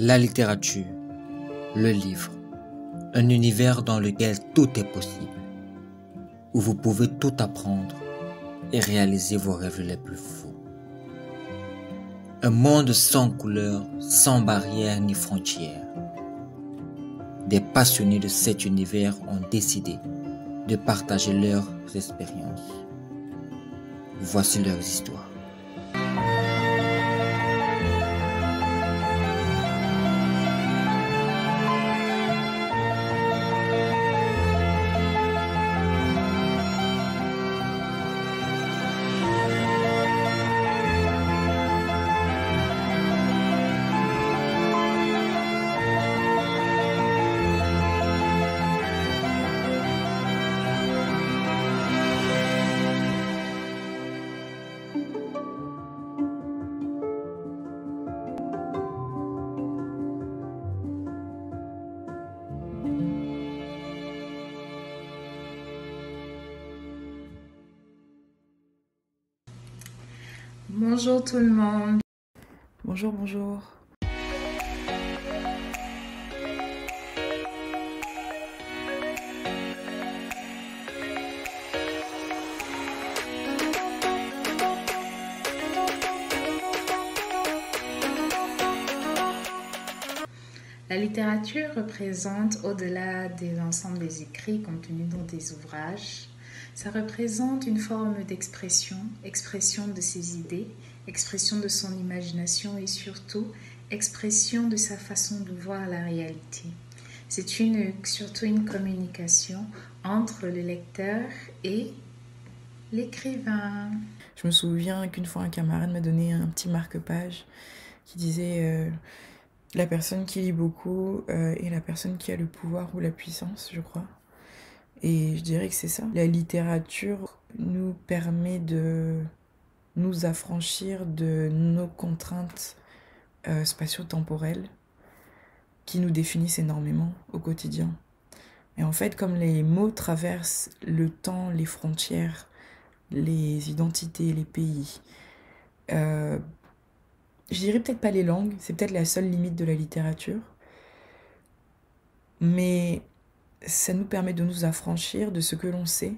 La littérature, le livre, un univers dans lequel tout est possible, où vous pouvez tout apprendre et réaliser vos rêves les plus fous. Un monde sans couleurs, sans barrières ni frontières. Des passionnés de cet univers ont décidé de partager leurs expériences. Voici leurs histoires. Bonjour tout le monde. Bonjour, bonjour. La littérature représente, au-delà de l'ensemble des écrits contenus dans des ouvrages, ça représente une forme d'expression, expression de ses idées, expression de son imagination et surtout expression de sa façon de voir la réalité. C'est surtout une communication entre le lecteur et l'écrivain. Je me souviens qu'une fois un camarade m'a donné un petit marque-page qui disait la personne qui lit beaucoup est la personne qui a le pouvoir ou la puissance, je crois. Et je dirais que c'est ça. La littérature nous permet de nous affranchir de nos contraintes spatio-temporelles qui nous définissent énormément au quotidien. Et en fait, comme les mots traversent le temps, les frontières, les identités, les pays, je dirais peut-être pas les langues, c'est peut-être la seule limite de la littérature, mais ça nous permet de nous affranchir de ce que l'on sait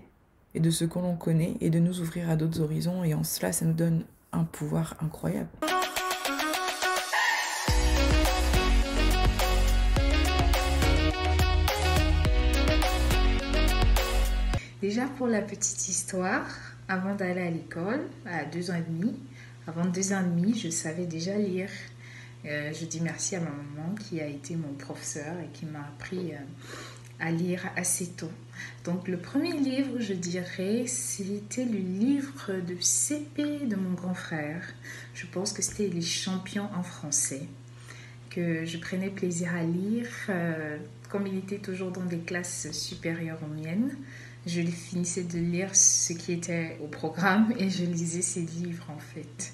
et de ce que l'on connaît et de nous ouvrir à d'autres horizons, et en cela, ça nous donne un pouvoir incroyable. Déjà pour la petite histoire, avant d'aller à l'école, à 2 ans et demi, avant 2 ans et demi, je savais déjà lire. Je dis merci à ma maman qui a été mon professeur et qui m'a appris à lire assez tôt. Donc le premier livre, je dirais, c'était le livre de CP de mon grand frère. Je pense que c'était Les Champions en français, que je prenais plaisir à lire. Comme il était toujours dans des classes supérieures aux miennes, je finissais de lire ce qui était au programme et je lisais ses livres en fait.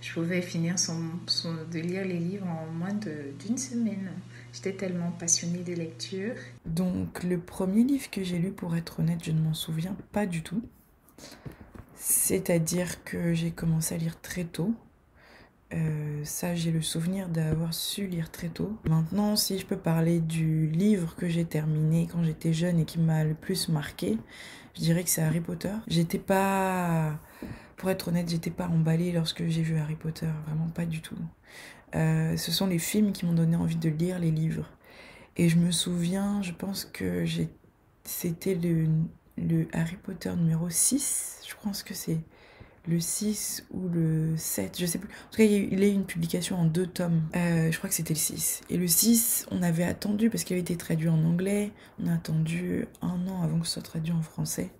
Je pouvais finir de lire les livres en moins d'une semaine. J'étais tellement passionnée de lecture. Donc le premier livre que j'ai lu, pour être honnête, je ne m'en souviens pas du tout. C'est-à-dire que j'ai commencé à lire très tôt. Ça, j'ai le souvenir d'avoir su lire très tôt. Maintenant, si je peux parler du livre que j'ai terminé quand j'étais jeune et qui m'a le plus marqué, je dirais que c'est Harry Potter. Pour être honnête, j'étais pas emballée lorsque j'ai vu Harry Potter, vraiment pas du tout. Ce sont les films qui m'ont donné envie de lire les livres. Et je me souviens, je pense que c'était le Harry Potter numéro 6, je pense que c'est le 6 ou le 7, je sais plus. En tout cas, il y a eu une publication en 2 tomes. Je crois que c'était le 6. Et le 6, on avait attendu, parce qu'il avait été traduit en anglais, on a attendu 1 an avant que ce soit traduit en français.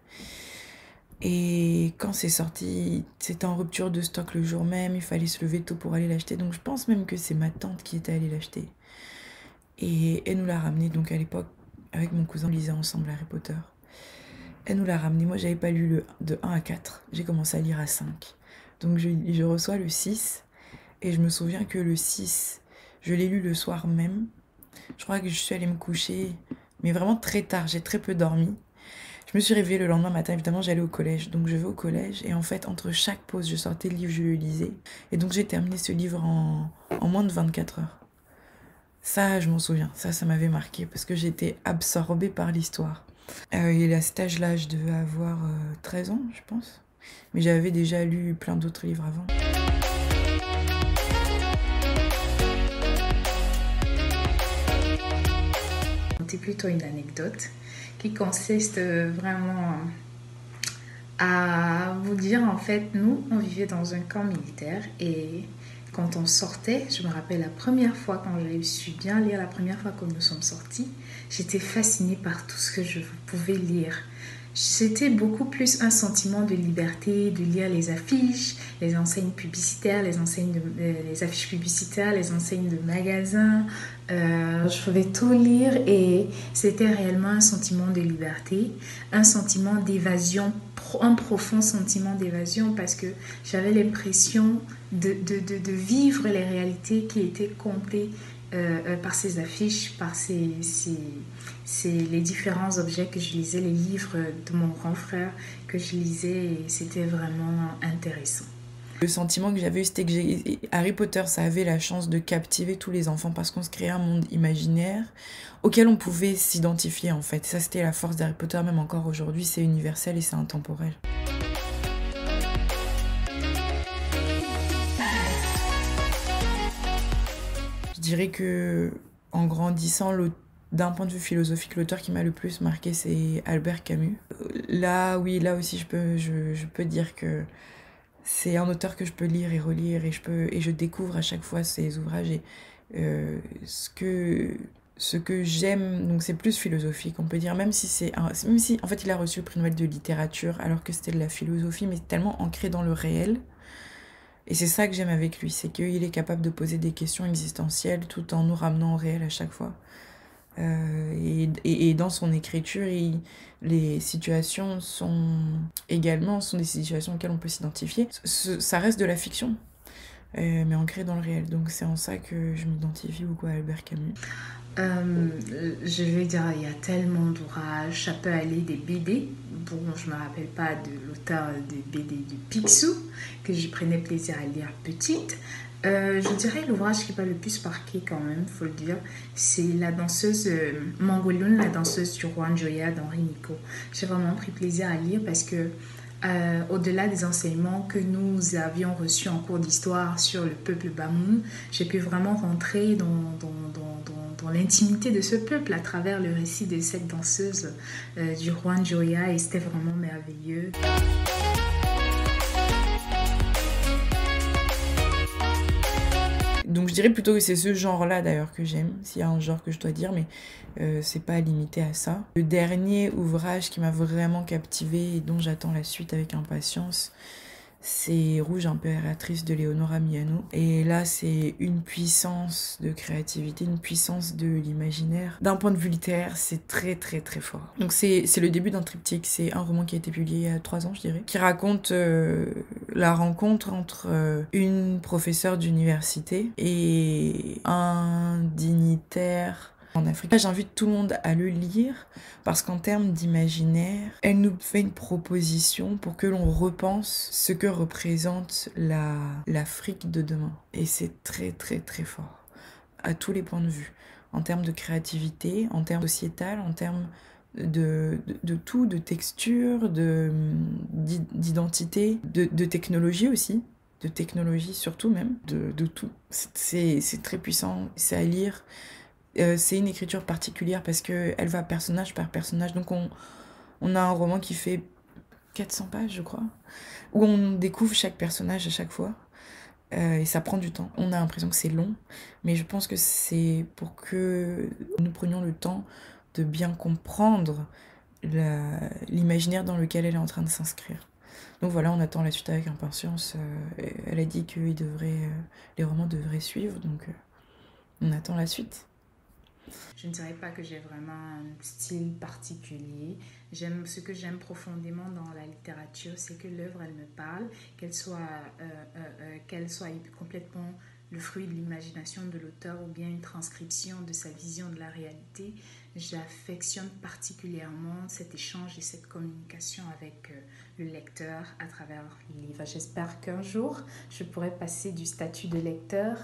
Et quand c'est sorti, c'était en rupture de stock le jour même, il fallait se lever tôt pour aller l'acheter. Donc je pense même que c'est ma tante qui était allée l'acheter. Et elle nous l'a ramené, donc à l'époque, avec mon cousin, on lisait ensemble Harry Potter. Elle nous l'a ramené. Moi, j'avais pas lu de 1 à 4. J'ai commencé à lire à 5. Donc, je reçois le 6. Et je me souviens que le 6, je l'ai lu le soir même. Je crois que je suis allée me coucher, mais vraiment très tard. J'ai très peu dormi. Je me suis réveillée le lendemain matin. Évidemment, j'allais au collège. Donc, je vais au collège. Et en fait, entre chaque pause, je sortais le livre, je le lisais. Et donc, j'ai terminé ce livre en moins de 24 heures. Ça, je m'en souviens. Ça m'avait marqué parce que j'étais absorbée par l'histoire. Et à cet âge-là, je devais avoir 13 ans, je pense. Mais j'avais déjà lu plein d'autres livres avant. C'est plutôt une anecdote qui consiste vraiment à vous dire, en fait, nous, on vivait dans un camp militaire et quand on sortait, je me rappelle la première fois quand j'ai su bien lire, la première fois que nous sommes sortis, j'étais fascinée par tout ce que je pouvais lire. C'était beaucoup plus un sentiment de liberté, de lire les affiches, les enseignes publicitaires, les affiches publicitaires, les enseignes de magasins. Je pouvais tout lire et c'était réellement un sentiment de liberté, un sentiment d'évasion, un profond sentiment d'évasion parce que j'avais l'impression de vivre les réalités qui étaient comptées par ces affiches, par les différents objets que je lisais, les livres de mon grand frère que je lisais, et c'était vraiment intéressant. Le sentiment que j'avais eu, c'était que Harry Potter, ça avait la chance de captiver tous les enfants parce qu'on se créait un monde imaginaire auquel on pouvait s'identifier en fait. Ça, c'était la force d'Harry Potter, même encore aujourd'hui, c'est universel et c'est intemporel. Je dirais que en grandissant, d'un point de vue philosophique, l'auteur qui m'a le plus marqué, c'est Albert Camus. Là, oui, là aussi, je peux dire que c'est un auteur que je peux lire et relire et je découvre à chaque fois ses ouvrages et ce que j'aime, donc c'est plus philosophique, on peut dire, même si en fait il a reçu le prix Nobel de littérature alors que c'était de la philosophie, mais tellement ancré dans le réel. Et c'est ça que j'aime avec lui, c'est qu'il est capable de poser des questions existentielles tout en nous ramenant au réel à chaque fois. Et dans son écriture, les situations sont des situations auxquelles on peut s'identifier. Ça reste de la fiction, mais ancré dans le réel. Donc c'est en ça que je m'identifie beaucoup à Albert Camus. Je vais dire, il y a tellement d'ouvrages, ça peut aller des BD. Bon, je ne me rappelle pas de l'auteur des BD du Picsou, que je prenais plaisir à lire petite. Je dirais l'ouvrage qui m'a le plus marqué quand même, il faut le dire, c'est la danseuse Mangolun, la danseuse du roi Njoya d'Henri Nico. J'ai vraiment pris plaisir à lire parce que au-delà des enseignements que nous avions reçus en cours d'histoire sur le peuple Bamoun, j'ai pu vraiment rentrer dans l'intimité de ce peuple à travers le récit de cette danseuse du roi Njoya et c'était vraiment merveilleux. Donc je dirais plutôt que c'est ce genre-là d'ailleurs que j'aime, s'il y a un genre que je dois dire, mais c'est pas limité à ça. Le dernier ouvrage qui m'a vraiment captivée et dont j'attends la suite avec impatience, c'est Rouge impératrice de Leonora Miano. Et là, c'est une puissance de créativité, une puissance de l'imaginaire. D'un point de vue littéraire, c'est très très très fort. Donc c'est le début d'un triptyque, c'est un roman qui a été publié il y a 3 ans, je dirais, qui raconte la rencontre entre une professeure d'université et un dignitaire en Afrique. J'invite tout le monde à le lire parce qu'en termes d'imaginaire, elle nous fait une proposition pour que l'on repense ce que représente l'Afrique de demain. Et c'est très très très fort à tous les points de vue, en termes de créativité, en termes sociétal, en termes de tout, de texture, d'identité, de technologie aussi, de technologie surtout même, de tout. C'est très puissant, c'est à lire. C'est une écriture particulière parce qu'elle va personnage par personnage. Donc on a un roman qui fait 400 pages, je crois, où on découvre chaque personnage à chaque fois. Et ça prend du temps. On a l'impression que c'est long, mais je pense que c'est pour que nous prenions le temps de bien comprendre l'imaginaire dans lequel elle est en train de s'inscrire. Donc voilà, on attend la suite avec impatience. Elle a dit que les romans devraient suivre, donc on attend la suite. Je ne dirais pas que j'ai vraiment un style particulier. Ce que j'aime profondément dans la littérature, c'est que l'œuvre, elle me parle, qu'elle soit complètement le fruit de l'imagination de l'auteur ou bien une transcription de sa vision de la réalité. J'affectionne particulièrement cet échange et cette communication avec le lecteur à travers le livre. J'espère qu'un jour, je pourrai passer du statut de lecteur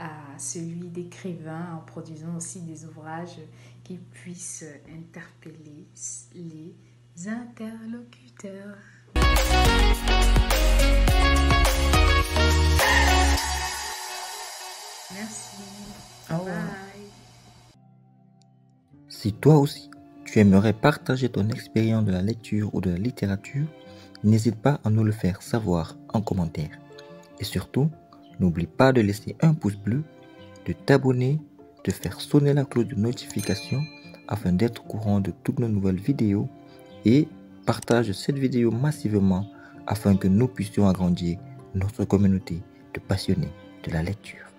à celui d'écrivain en produisant aussi des ouvrages qui puissent interpeller les interlocuteurs. Merci. Bye. Si toi aussi, tu aimerais partager ton expérience de la lecture ou de la littérature, n'hésite pas à nous le faire savoir en commentaire. Et surtout, n'oublie pas de laisser un pouce bleu, de t'abonner, de faire sonner la cloche de notification afin d'être au courant de toutes nos nouvelles vidéos et partage cette vidéo massivement afin que nous puissions agrandir notre communauté de passionnés de la lecture.